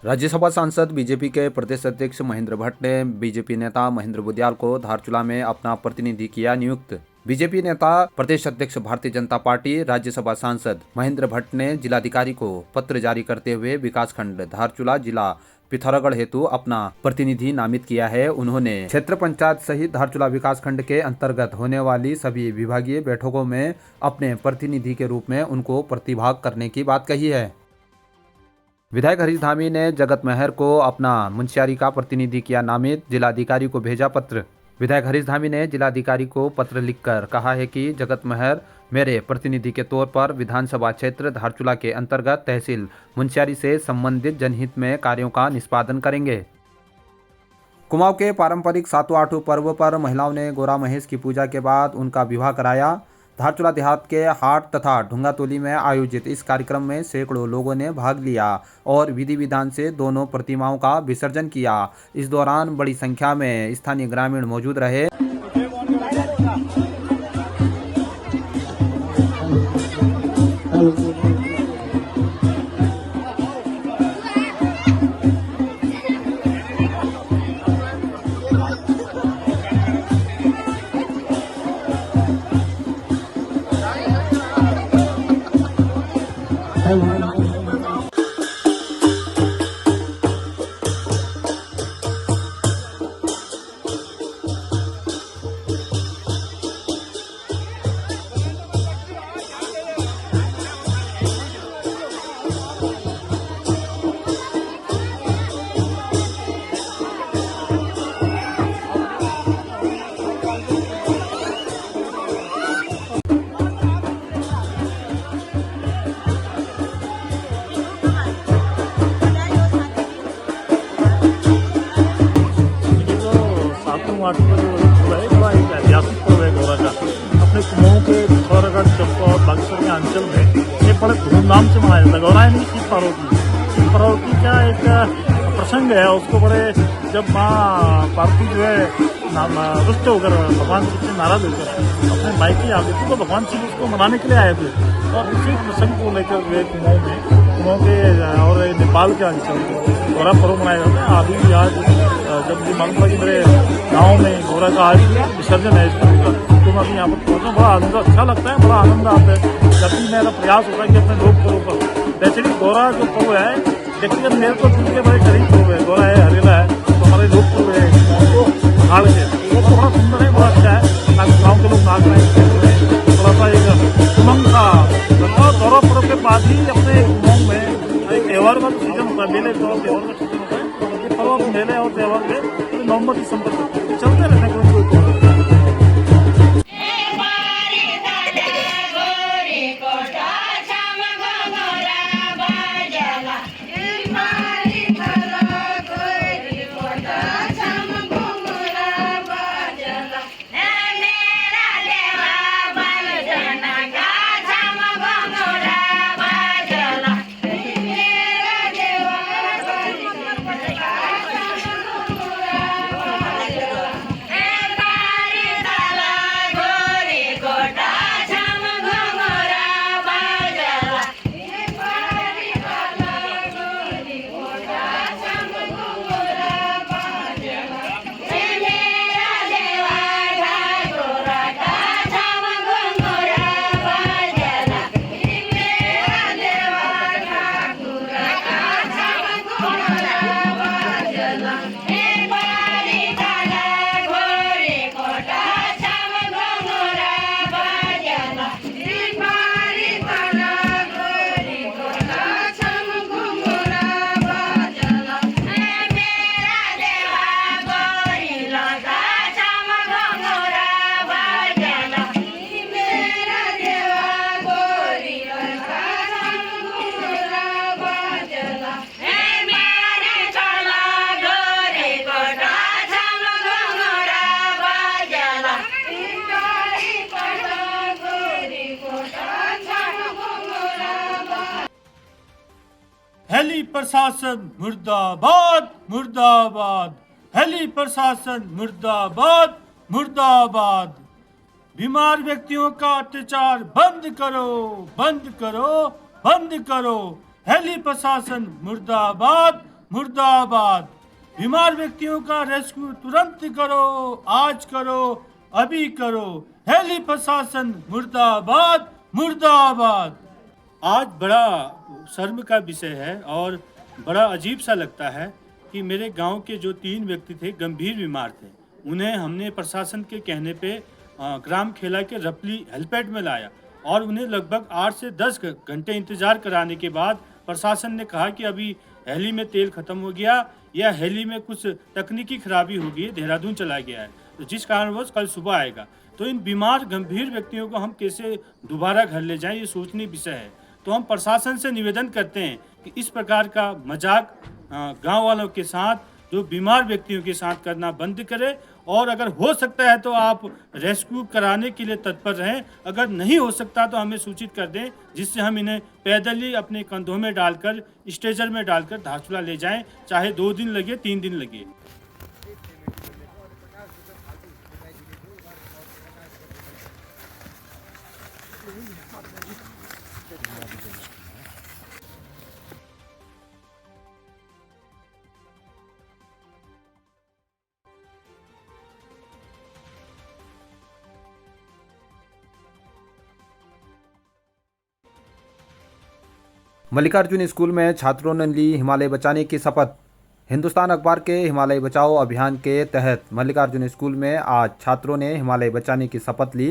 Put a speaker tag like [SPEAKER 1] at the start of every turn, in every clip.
[SPEAKER 1] राज्यसभा सांसद बीजेपी के प्रदेश अध्यक्ष महेंद्र भट्ट ने बीजेपी नेता महेंद्र बुदियाल को धारचूला में अपना प्रतिनिधि किया नियुक्त। बीजेपी नेता प्रदेश अध्यक्ष भारतीय जनता पार्टी राज्यसभा सांसद महेंद्र भट्ट ने जिलाधिकारी को पत्र जारी करते हुए विकासखंड धारचूला जिला पिथौरागढ़ हेतु अपना प्रतिनिधि नामित किया है। उन्होंने क्षेत्र पंचायत सहित धारचूला विकासखंड के अंतर्गत होने वाली सभी विभागीय बैठकों में अपने प्रतिनिधि के रूप में उनको प्रतिभाग करने की बात कही है। विधायक हरीश धामी ने जगत महर को अपना मुंशियारी का प्रतिनिधि किया नामित, जिलाधिकारी को भेजा पत्र। विधायक हरीश धामी ने जिलाधिकारी को पत्र लिखकर कहा है कि जगत महर मेरे प्रतिनिधि के तौर पर विधानसभा क्षेत्र धारचूला के अंतर्गत तहसील मुंशियारी से संबंधित जनहित में कार्यों का निष्पादन करेंगे। कुमाऊं के पारंपरिक सातों आठों पर्व पर महिलाओं ने गोरा महेश की पूजा के बाद उनका विवाह कराया। धारचूला देहात के हाट तथा ढुंगातोली में आयोजित इस कार्यक्रम में सैकड़ों लोगों ने भाग लिया और विधि विधान से दोनों प्रतिमाओं का विसर्जन किया। इस दौरान बड़ी संख्या में स्थानीय ग्रामीण मौजूद रहे।
[SPEAKER 2] बड़ा एक ऐतिहासिक पर्व है गोरा का। अपने कुमाऊं के पिथौरागढ़ चंपा और बागेश्वर के अंचल में ये बड़े धूमधाम से मनाया जाता है। गोरा यानी शिव पार्वती का एक प्रसंग है। उसको बड़े जब माँ पार्वती जो है रुष्ट होकर भगवान शिव से नाराज होकर अपने मायके आ गए थे, तो भगवान शिव उसको मनाने के लिए आए थे। और इसी प्रसंग को लेकर वे कुमाऊं के और नेपाल के अंचल में गोरा पर्व मनाया जाता है। अभी आज जब भी मालूम पड़ा कि मेरे गाँव में गोरा का आज विसर्जन है इस पर्व का, तो मैं अभी यहाँ पर पहुँचा। बड़ा आनंद अच्छा लगता है, बड़ा आनंद आता है। जब भी मेरा प्रयास होता है कि अपने लोक पर्व पर, वैसे भी गोरा जो पर्व है व्यक्तिगत मेरे को दिल के बड़े करीब पर्व है। गोरा है, हरेला है, तो हमारे लोक पर्व है उनको हाड़ के वो तो बड़ा सुंदर है, बड़ा अच्छा है। ताकि गाँव के लोग नाच रहे हैं, थोड़ा सा एक उमंग था। गोरा पर्व के बाद ही अपने उमंग में एक त्यौहार का सीजन होता है, मेले त्यौहार का सीजन होता है। पर्व मेले और त्यौहार के नवंबर दिसंबर तक चलते रहते हैं। हेली प्रशासन मुर्दाबाद मुर्दाबाद, हेली प्रशासन मुर्दाबाद मुर्दाबाद। बीमार व्यक्तियों का अत्याचार बंद करो बंद करो बंद करो। हेली प्रशासन मुर्दाबाद
[SPEAKER 3] मुर्दाबाद। बीमार व्यक्तियों का रेस्क्यू तुरंत करो, आज करो, अभी करो। हेली प्रशासन मुर्दाबाद मुर्दाबाद। आज बड़ा शर्म का विषय है और बड़ा अजीब सा लगता है कि मेरे गांव के जो 3 व्यक्ति थे गंभीर बीमार थे, उन्हें हमने प्रशासन के कहने पे ग्राम खेला के रपली हेल्पएड में लाया और उन्हें लगभग 8 से 10 घंटे इंतजार कराने के बाद प्रशासन ने कहा कि अभी हेली में तेल खत्म हो गया या हेली में कुछ तकनीकी खराबी हो गई है, देहरादून चला गया है, तो जिस कारणवश कल सुबह आएगा। तो इन बीमार गंभीर व्यक्तियों को हम कैसे दोबारा घर ले जाएं, ये सोचनीय विषय है। तो हम प्रशासन से निवेदन करते हैं कि इस प्रकार का मजाक गांव वालों के साथ, जो बीमार व्यक्तियों के साथ करना बंद करें और अगर हो सकता है तो आप रेस्क्यू कराने के लिए तत्पर रहें। अगर नहीं हो सकता तो हमें सूचित कर दें, जिससे हम इन्हें पैदल ही अपने कंधों में डालकर, स्ट्रेचर में डालकर धारचूला ले जाएं, चाहे 2 दिन लगे 3 दिन लगे।
[SPEAKER 1] मल्लिकार्जुन स्कूल में छात्रों ने ली हिमालय बचाने की शपथ। हिंदुस्तान अखबार के हिमालय बचाओ अभियान के तहत मल्लिकार्जुन स्कूल में आज छात्रों ने हिमालय बचाने की शपथ ली।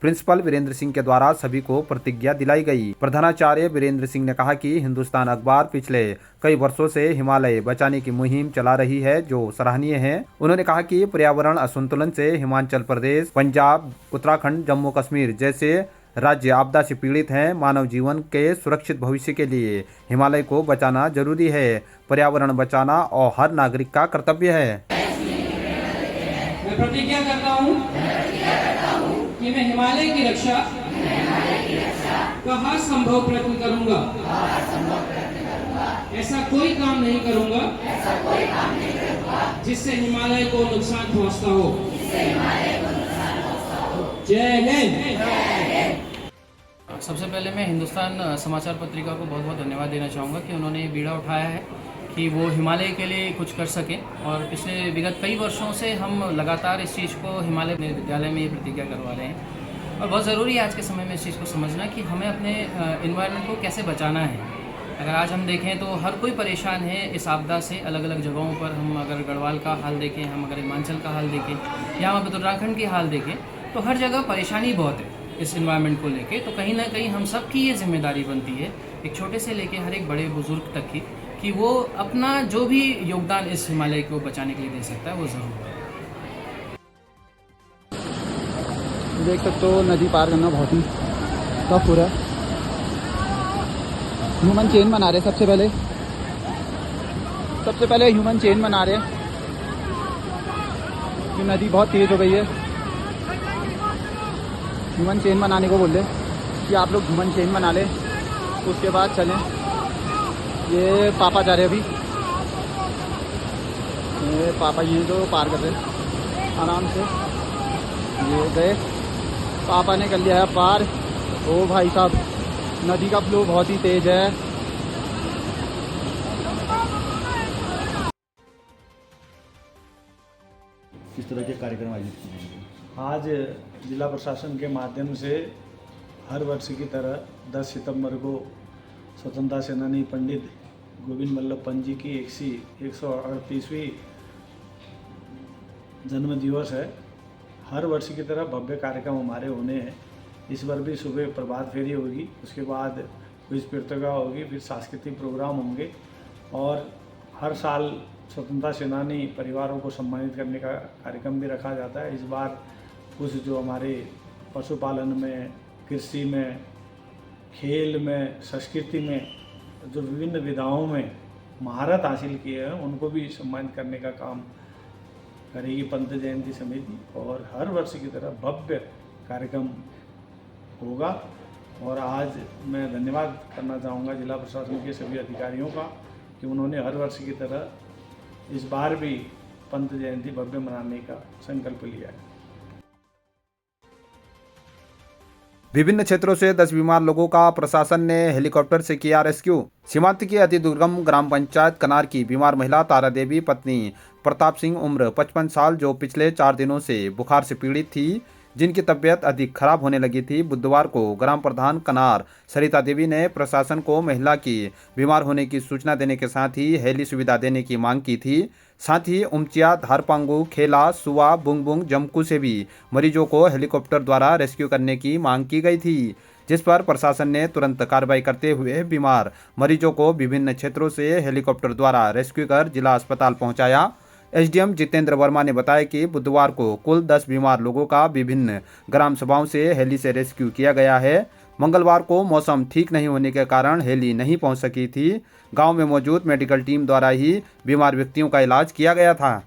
[SPEAKER 1] प्रिंसिपल वीरेंद्र सिंह के द्वारा सभी को प्रतिज्ञा दिलाई गई। प्रधानाचार्य वीरेंद्र सिंह ने कहा कि हिंदुस्तान अखबार पिछले कई वर्षों से हिमालय बचाने की मुहिम चला रही है, जो सराहनीय है। उन्होंने कहा कि पर्यावरण असंतुलन से हिमाचल प्रदेश, पंजाब, उत्तराखंड, जम्मू कश्मीर जैसे राज्य आपदा से पीड़ित हैं। मानव जीवन के सुरक्षित भविष्य के लिए हिमालय को बचाना जरूरी है। पर्यावरण बचाना और हर नागरिक का कर्तव्य है।
[SPEAKER 4] मैं प्रतिज्ञा करता हूँ कि मैं हिमालय की रक्षा का हर संभव प्रयत्न करूंगा। ऐसा कोई काम नहीं करूंगा जिससे हिमालय को नुकसान पहुंचता हो। जय हिंद।
[SPEAKER 5] सबसे पहले मैं हिंदुस्तान समाचार पत्रिका को बहुत बहुत धन्यवाद देना चाहूँगा कि उन्होंने बीड़ा उठाया है कि वो हिमालय के लिए कुछ कर सकें। और पिछले विगत कई वर्षों से हम लगातार इस चीज़ को हिमालय विद्यालय में ये प्रतिज्ञा करवा रहे हैं और बहुत ज़रूरी है आज के समय में इस चीज़ को समझना कि हमें अपने इन्वायरमेंट को कैसे बचाना है। अगर आज हम देखें तो हर कोई परेशान है इस आपदा से। अलग अलग जगहों पर हम अगर गढ़वाल का हाल देखें, हम अगर हिमाचल का हाल देखें या हम उत्तराखंड की हाल देखें, तो हर जगह परेशानी बहुत है इस इन्वायरमेंट को लेके। तो कहीं ना कहीं हम सब की ये जिम्मेदारी बनती है, एक छोटे से लेके हर एक बड़े बुजुर्ग तक की, कि वो अपना जो भी योगदान इस हिमालय को बचाने के लिए दे सकता है वो ज़रूर है।
[SPEAKER 6] देख सकते हो नदी पार करना बहुत ही टफ हो रहा है। ह्यूमन चेन बना रहे सबसे पहले ह्यूमन चेन बना रहे हैं कि नदी बहुत तेज़ हो गई है। ह्यूमन चेन बनाने को बोल रहे कि आप लोग ह्यूमन चेन बना लें, उसके बाद चलें। ये पापा जा रहे अभी, ये पापा ये जो पार कर रहे हैं आराम से, ये गए, पापा ने कर लिया है पार। ओ भाई साहब, नदी का फ्लो बहुत ही तेज है।
[SPEAKER 7] किस तरह के कार्यक्रम आयोजित किए जाएंगे?
[SPEAKER 2] आज जिला प्रशासन के माध्यम से हर वर्ष की तरह 10 सितंबर को स्वतंत्रता सेनानी पंडित गोविंद वल्लभ पंत जी की 138वीं जन्म दिवस है। हर वर्ष की तरह भव्य कार्यक्रम हमारे होने हैं। इस बार भी सुबह प्रभात फेरी होगी, उसके बाद क्विज प्रतियोगिता होगी, फिर सांस्कृतिक प्रोग्राम होंगे और हर साल स्वतंत्रता सेनानी परिवारों को सम्मानित करने का कार्यक्रम भी रखा जाता है। इस बार कुछ जो हमारे पशुपालन में, कृषि में, खेल में, संस्कृति में जो विभिन्न विधाओं में महारत हासिल किए हैं उनको भी सम्मानित करने का काम करेगी पंत जयंती समिति। और हर वर्ष की तरह भव्य कार्यक्रम होगा। और आज मैं धन्यवाद करना चाहूँगा जिला प्रशासन के सभी अधिकारियों का कि उन्होंने हर वर्ष की तरह इस बार भी पंत जयंती भव्य मनाने का संकल्प लिया है।
[SPEAKER 1] विभिन्न क्षेत्रों से 10 बीमार लोगों का प्रशासन ने हेलीकॉप्टर से किया रेस्क्यू। सीमांत की अति दुर्गम ग्राम पंचायत कनार की बीमार महिला तारा देवी पत्नी प्रताप सिंह उम्र 55 साल जो पिछले 4 दिनों से बुखार से पीड़ित थी, जिनकी तबीयत अधिक खराब होने लगी थी, बुधवार को ग्राम प्रधान कनार सरिता देवी ने प्रशासन को महिला की बीमार होने की सूचना देने के साथ ही हेली सुविधा देने की मांग की थी। साथ ही उमचिया, धारपांगू, खेला, सुवा, बुंगबुंग, जमकू से भी मरीजों को हेलीकॉप्टर द्वारा रेस्क्यू करने की मांग की गई थी, जिस पर प्रशासन ने तुरंत कार्रवाई करते हुए बीमार मरीजों को विभिन्न क्षेत्रों से हेलीकॉप्टर द्वारा रेस्क्यू कर जिला अस्पताल पहुंचाया। एसडीएम जितेंद्र वर्मा ने बताया कि बुधवार को कुल 10 बीमार लोगों का विभिन्न ग्राम सभाओं से हेली से रेस्क्यू किया गया है। मंगलवार को मौसम ठीक नहीं होने के कारण हेली नहीं पहुंच सकी थी। गांव में मौजूद मेडिकल टीम द्वारा ही बीमार व्यक्तियों का इलाज किया गया था।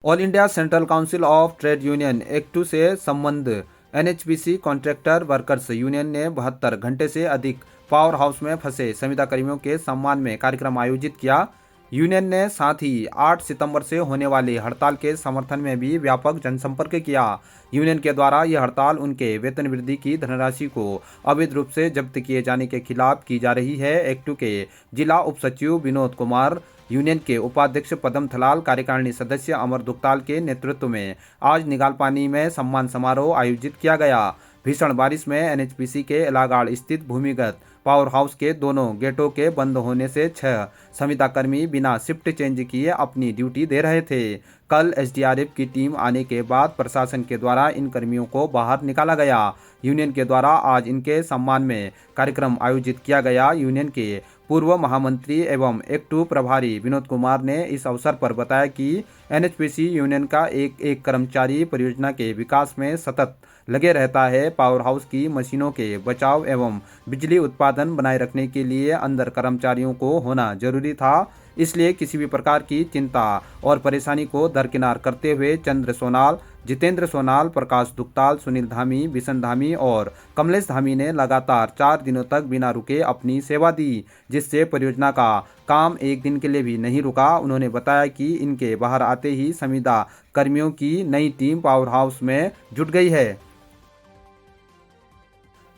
[SPEAKER 1] All India central council of trade union एक्टू से संबंध एनएचपीसी कॉन्ट्रैक्टर वर्कर्स यूनियन ने 72 घंटे से अधिक पावर हाउस में फंसे संविदा कर्मियों के सम्मान में कार्यक्रम आयोजित किया। यूनियन ने साथ ही 8 सितंबर से होने वाली हड़ताल के समर्थन में भी व्यापक जनसंपर्क किया। यूनियन के द्वारा यह हड़ताल उनके वेतन वृद्धि की धनराशि को अवैध रूप से जब्त किए जाने के खिलाफ की जा रही है। एक्टू के जिला उप सचिव विनोद कुमार, यूनियन के उपाध्यक्ष पदम थलाल, कार्यकारिणी सदस्य अमर दुक्ताल के नेतृत्व में आज निगालपानी में सम्मान समारोह आयोजित किया गया। भीषण बारिश में एनएचपीसी के एलागाड़ स्थित भूमिगत पावर हाउस के दोनों गेटों के बंद होने से 6 संविदा कर्मी बिना शिफ्ट चेंज किए अपनी ड्यूटी दे रहे थे। कल एसडीआरएफ की टीम आने के बाद प्रशासन के द्वारा इन कर्मियों को बाहर निकाला गया। यूनियन के द्वारा आज इनके सम्मान में कार्यक्रम आयोजित किया गया। यूनियन के पूर्व महामंत्री एवं एक्टू प्रभारी विनोद कुमार ने इस अवसर पर बताया कि एनएचपीसी यूनियन का एक कर्मचारी परियोजना के विकास में सतत लगे रहता है। पावर हाउस की मशीनों के बचाव एवं बिजली उत्पादन बनाए रखने के लिए अंदर कर्मचारियों को होना जरूरी था, इसलिए किसी भी प्रकार की चिंता और परेशानी को दरकिनार करते हुए चंद्र सोनाल, जितेंद्र सोनाल, प्रकाश दुक्ताल, सुनील धामी, बिशन धामी और कमलेश धामी ने लगातार 4 दिनों तक बिना रुके अपनी सेवा दी, जिससे परियोजना का काम एक दिन के लिए भी नहीं रुका। उन्होंने बताया कि इनके बाहर आते ही संविदा कर्मियों की नई टीम पावर हाउस में जुट गई है।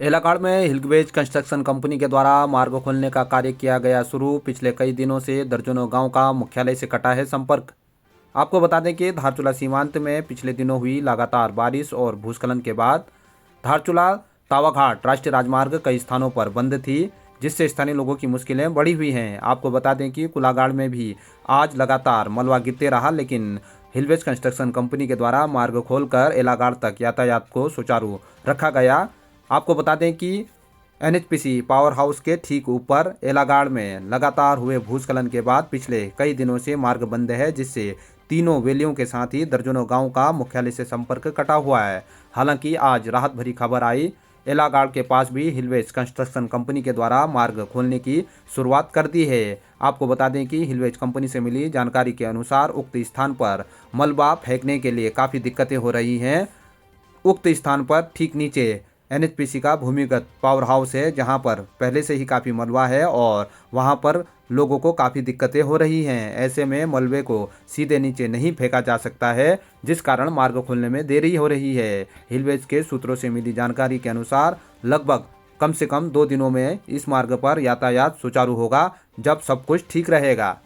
[SPEAKER 1] एलाकाड़ में हिलवेज कंस्ट्रक्शन कंपनी के द्वारा मार्ग खोलने का कार्य किया गया शुरू। पिछले कई दिनों से दर्जनों गांव का मुख्यालय से कटा है संपर्क। आपको बता दें कि धारचूला सीमांत में पिछले दिनों हुई लगातार बारिश और भूस्खलन के बाद धारचूला तावाघाट राष्ट्रीय राजमार्ग कई स्थानों पर बंद थी, जिससे स्थानीय लोगों की मुश्किलें बढ़ी हुई हैं। आपको बता दें कि कुलागाड़ में भी आज लगातार मलबा गिरते रहा, लेकिन हिलवेज कंस्ट्रक्शन कंपनी के द्वारा मार्ग खोलकर एलागाड़ तक यातायात को सुचारू रखा गया। आपको बता दें कि एनएचपीसी पावर हाउस के ठीक ऊपर एलागाड़ में लगातार हुए भूस्खलन के बाद पिछले कई दिनों से मार्ग बंद है, जिससे तीनों वैलियों के साथ ही दर्जनों गांव का मुख्यालय से संपर्क कटा हुआ है। हालांकि आज राहत भरी खबर आई, एलागाड़ के पास भी हिलवेज कंस्ट्रक्शन कंपनी के द्वारा मार्ग खोलने की शुरुआत कर दी है। आपको बता दें कि हिलवेज कंपनी से मिली जानकारी के अनुसार उक्त स्थान पर मलबा फेंकने के लिए काफ़ी दिक्कतें हो रही हैं। उक्त स्थान पर ठीक नीचे एनएचपीसी का भूमिगत पावर हाउस है, जहां पर पहले से ही काफ़ी मलबा है और वहां पर लोगों को काफ़ी दिक्कतें हो रही हैं। ऐसे में मलबे को सीधे नीचे नहीं फेंका जा सकता है, जिस कारण मार्ग खोलने में देरी हो रही है। हिलवेज के सूत्रों से मिली जानकारी के अनुसार लगभग कम से कम 2 दिनों में इस मार्ग पर यातायात सुचारू होगा, जब सब कुछ ठीक रहेगा।